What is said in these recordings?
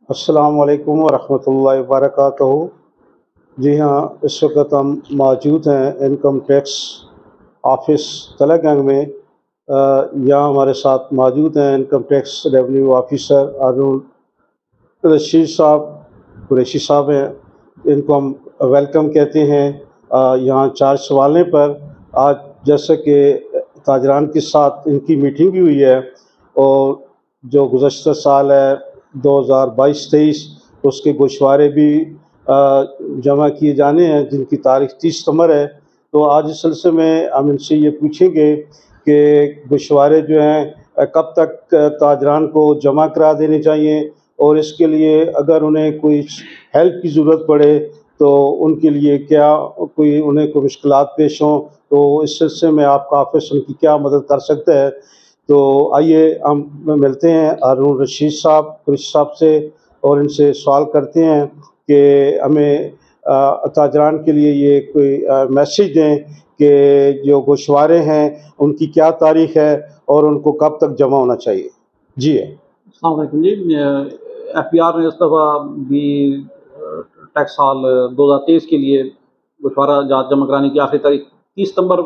السلام علیکم ورحمۃ اللہ وبرکاتہ۔ جی ہاں، اس وقت ہم موجود ہیں income tax office Talagang میں۔ یہاں ہمارے ساتھ موجود ہیں income tax revenue officer Haroon Rashid صاحب قریشی صاحب ہیں۔ ان کو ہم ویلکم کہتے ہیں یہاں چارج سنبھالنے پر۔ آج جیسا کہ تاجران کے ساتھ ان کی میٹنگ بھی ہوئی ہے، اور جو گزشتہ سال ہے 2022-23 اس کے گوشوارے بھی جمع کیے جانے ہیں، جن کی تاریخ 30 ستمبر ہے۔ تو آج اس سلسلے میں ہم ان سے یہ پوچھیں گے کہ گوشوارے جو ہیں کب تک تاجران کو جمع کرا دینے چاہیے، اور اس کے لیے اگر انہیں کوئی ہیلپ کی ضرورت پڑے تو ان کے لیے کیا انہیں کوئی مشکلات پیش ہوں تو اس سلسلے میں آپ کا آفس ان کی کیا مدد کر سکتا ہے۔ تو آئیے ہم ملتے ہیں ہارون رشید صاحب قریشی صاحب سے، اور ان سے سوال کرتے ہیں کہ ہمیں تاجران کے لیے یہ کوئی میسیج دیں کہ جو گوشوارے ہیں ان کی کیا تاریخ ہے اور ان کو کب تک جمع ہونا چاہیے۔ جی السلام علیکم جی۔ ایف بی آر نے اس دفعہ بھی ٹیکس سال 2023 کے لیے گوشوارہ جات جمع کرانے کی آخری تاریخ 30 ستمبر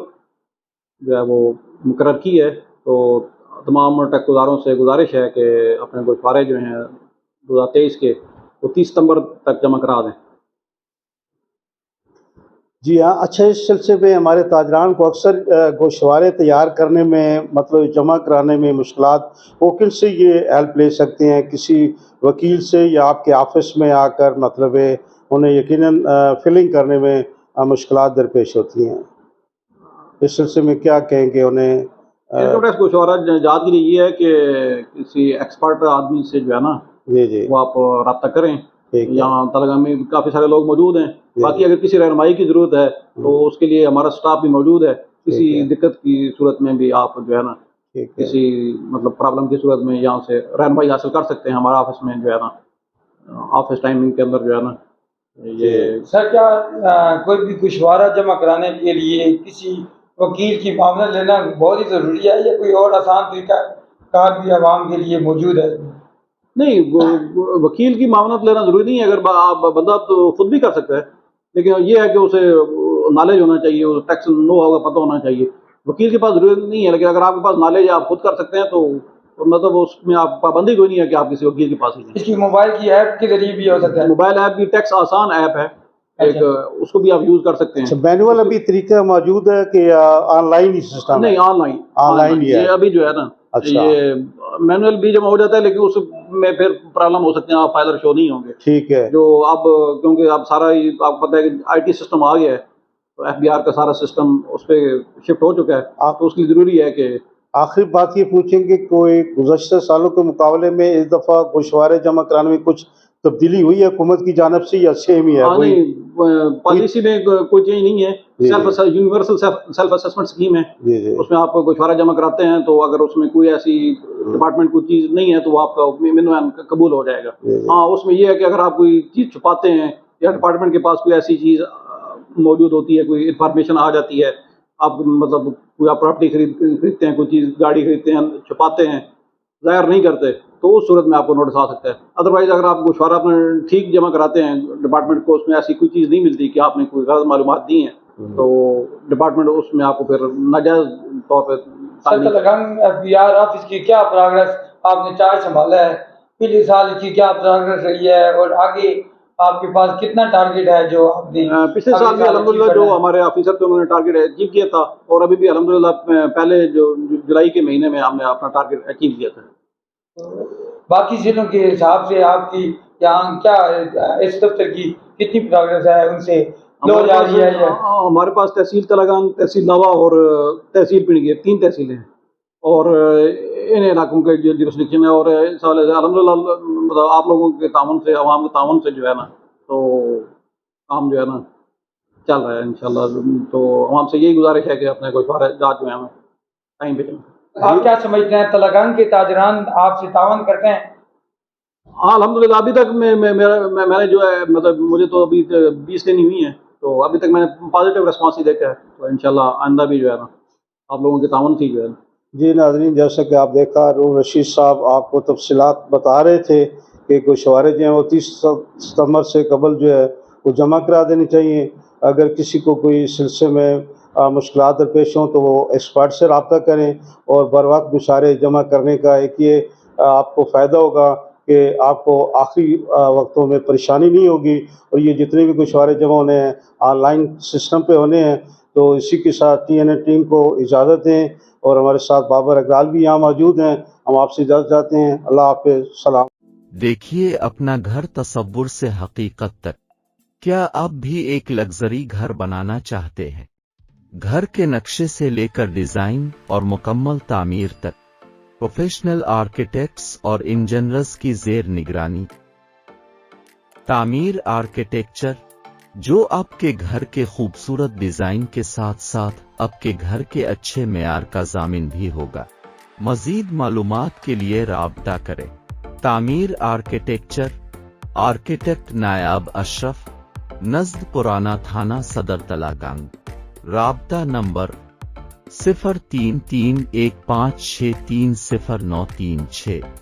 جو ہے وہ مقرر کی ہے۔ تو تمام ٹیکس گزاروں سے گزارش ہے کہ اپنے گوشوارے جو ہیں 2023 کے وہ 30 ستمبر تک جمع کرا دیں۔ جی ہاں، اچھا، اس سلسلے میں ہمارے تاجران کو اکثر گوشوارے تیار کرنے میں مطلب جمع کرانے میں مشکلات، وہ کن سے یہ ہیلپ لے سکتے ہیں؟ کسی وکیل سے یا آپ کے آفس میں آ کر مطلب انہیں یقیناً فلنگ کرنے میں مشکلات درپیش ہوتی ہیں؟ اس سلسلے میں کیا کہیں گے انہیں؟ انکم ٹیکس گوشوارہ جات کے لیے یہ ہے کہ کسی ایکسپرٹ آدمی سے جو ہے نا جی وہ آپ رابطہ کریں۔ ٹھیک ہے، یہاں تلنگانہ میں کافی سارے لوگ موجود ہیں۔ باقی اگر کسی رہنمائی کی ضرورت ہے تو اس کے لیے ہمارا سٹاف بھی موجود ہے۔ کسی دقت کی صورت میں بھی آپ جو ہے نا کسی مطلب پرابلم کی صورت میں یہاں سے رہنمائی حاصل کر سکتے ہیں۔ ہمارا آفس میں جو ہے نا آفس ٹائمنگ کے اندر جو ہے نا یہ سر، کیا کوئی بھی گوشوارہ جمع کرانے کے لیے کسی وکیل کی معاونت لینا بہت ہی ضروری ہے، یا کوئی اور آسان طریقہ کار بھی عوام کے لیے موجود ہے؟ نہیں، وکیل کی معاونت لینا ضروری نہیں ہے۔ اگر بندہ تو خود بھی کر سکتا ہے، لیکن یہ ہے کہ اسے نالج ہونا چاہیے، ٹیکس نو ہوگا پتہ ہونا چاہیے۔ وکیل کے پاس ضرورت نہیں ہے، لیکن اگر آپ کے پاس نالج ہے آپ خود کر سکتے ہیں تو مطلب اس میں آپ پابندی کوئی نہیں ہے کہ آپ کسی وکیل کے پاس ہی جائیں۔ اس کی موبائل کی ایپ کے ذریعے بھی ہو سکتا ہے؟ موبائل ایپ بھی ٹیکس آسان ایپ ہے ایک، اس کو بھی آپ یوز کر سکتے ہیں۔ مینول ابھی طریقہ موجود ہے کہ آن لائن ہی سسٹم؟ نہیں، آن لائن ہی ہے یہ ابھی جو ہے نا یہ مینول بھی جمع ہو جاتا ہے، لیکن اس میں پھر پرابلم ہو سکتے ہیں، آپ فائلر شو نہیں ہوں گے۔ ٹھیک ہے، جو اب کیونکہ اب سارا ہی آپ کو پتہ ہے کہ آئی ٹی سسٹم آ گیا ہے، تو ایف بی آر کا سارا سسٹم اس پہ شفٹ ہو چکا ہے، تو اس کی ضروری ہے کہ آخری بات یہ پوچھیں کہ کوئی گزشتہ سالوں کے مقابلے میں اس دفعہ گوشوارے جمع کرانے میں کچھ تبدیلی ہوئی ہے حکومت کی جانب سے یا سیم ہی ہے؟ نہیں، پالیسی میں کوئی چینج نہیں ہے۔ یونیورسل سیلف اسسمنٹ اسکیم ہے، اس میں آپ گوشوارہ جمع کراتے ہیں تو اگر اس میں کوئی ایسی ڈپارٹمنٹ کوئی چیز نہیں ہے تو وہ آپ کا منوان قبول ہو جائے گا۔ ہاں، اس میں یہ ہے کہ اگر آپ کوئی چیز چھپاتے ہیں یا ڈپارٹمنٹ کے پاس کوئی ایسی چیز موجود ہوتی ہے، کوئی انفارمیشن آ جاتی ہے، آپ مطلب کوئی آپ پراپرٹی خریدتے ہیں، کوئی چیز گاڑی خریدتے ہیں، چھپاتے ہیں، ظاہر نہیں کرتے، تو اس صورت میں آپ کو نوٹس آ سکتا ہے۔ ادروائز اگر آپ گوشوارہ اپنے ٹھیک جمع کراتے ہیں ڈپارٹمنٹ کو، اس میں ایسی کوئی چیز نہیں ملتی کہ آپ نے کوئی غلط معلومات دی ہیں، تو ڈپارٹمنٹ اس میں آپ کو پھر ناجائز طور پہ Telangana F B R office کی کیا پروگرس؟ آپ نے چارج سنبھالا ہے، پچھلے سال کی کیا پروگرس رہی ہے، اور آگے آپ کے پاس کتنا ٹارگیٹ ہے جو آپ نے پچھلے سال بھی الحمدللہ جو ہمارے آفیسر تھے انہوں نے ٹارگیٹ اچیو کیا تھا، اور ابھی بھی الحمدللہ پہلے جو جولائی کے مہینے میں ہم نے اپنا ٹارگیٹ اچیو کیا تھا۔ باقی ضلعوں کے حساب سے آپ کی یہاں کیا اس دفتر کی کتنی پروگرس ہے؟ ان سے لو جاری ہے؟ ہمارے پاس تحصیل تلنگانگ، تحصیل نوا اور تحصیل پنڈی، 3 تحصیلیں ہیں، اور ان علاقوں کے جو جورسڈکشن ہے، اور اس حوالے سے الحمدللہ مطلب آپ لوگوں کے تعاون سے، عوام کے تعاون سے جو ہے نا تو کام جو ہے نا چل رہا ہے انشاءاللہ۔ تو عوام سے یہی گزارش ہے کہ اپنے گوشوارہ جات جو ہے نا ٹائم پہ چلیں۔ آپ کیا سمجھتے ہیں، تلنگانہ کے تاجران آپ سے تعاون کرتے ہیں؟ ہاں الحمدللہ، ابھی تک میں نے جو ہے مطلب مجھے تو ابھی 20 دن ہی ہوئی ہیں، تو ابھی تک میں نے پازیٹیو ریسپانس ہی دیکھا ہے، تو انشاءاللہ آئندہ بھی جو ہے نا آپ لوگوں کے تعاون سے جو ہے نا۔ جی ناظرین، جیسا کہ آپ دیکھا ہارون رشید صاحب آپ کو تفصیلات بتا رہے تھے کہ کوئی شوارے جو ہیں وہ 30 ستمبر سے قبل جو ہے وہ جمع کرا دینی چاہیے. اگر کسی کو کوئی سلسلے میں مشکلات درپیش ہوں تو وہ ایکسپرٹ سے رابطہ کریں اور بر وقت مشارے جمع کرنے کا ایک یہ آپ کو فائدہ ہوگا کہ آپ کو آخری وقتوں میں پریشانی نہیں ہوگی. اور یہ جتنے بھی گوشوارے جمع ہونے ہیں آن لائن سسٹم پہ ہونے ہیں. تو اسی کے ساتھ TNA ٹیم کو اجازت دیں اور ہمارے ساتھ بابر اقرال بھی یہاں موجود ہیں. ہم آپ سے اجازت چاہتے ہیں. اللہ حافظ. سلام. دیکھیے اپنا گھر تصور سے حقیقت تک. کیا آپ بھی ایک لگژری گھر بنانا چاہتے ہیں؟ گھر کے نقشے سے لے کر ڈیزائن اور مکمل تعمیر تک پروفیشنل آرکیٹیکٹس اور انجینئرز کی زیر نگرانی. تعمیر آرکیٹیکچر جو آپ کے گھر کے خوبصورت ڈیزائن کے ساتھ ساتھ آپ کے گھر کے اچھے معیار کا ضامن بھی ہوگا. مزید معلومات کے لیے رابطہ کریں. تعمیر آرکیٹیکچر، آرکیٹیکٹ نایاب اشرف، نزد پرانا تھانہ صدر تلہ گنگ. رابطہ نمبر 033156309336.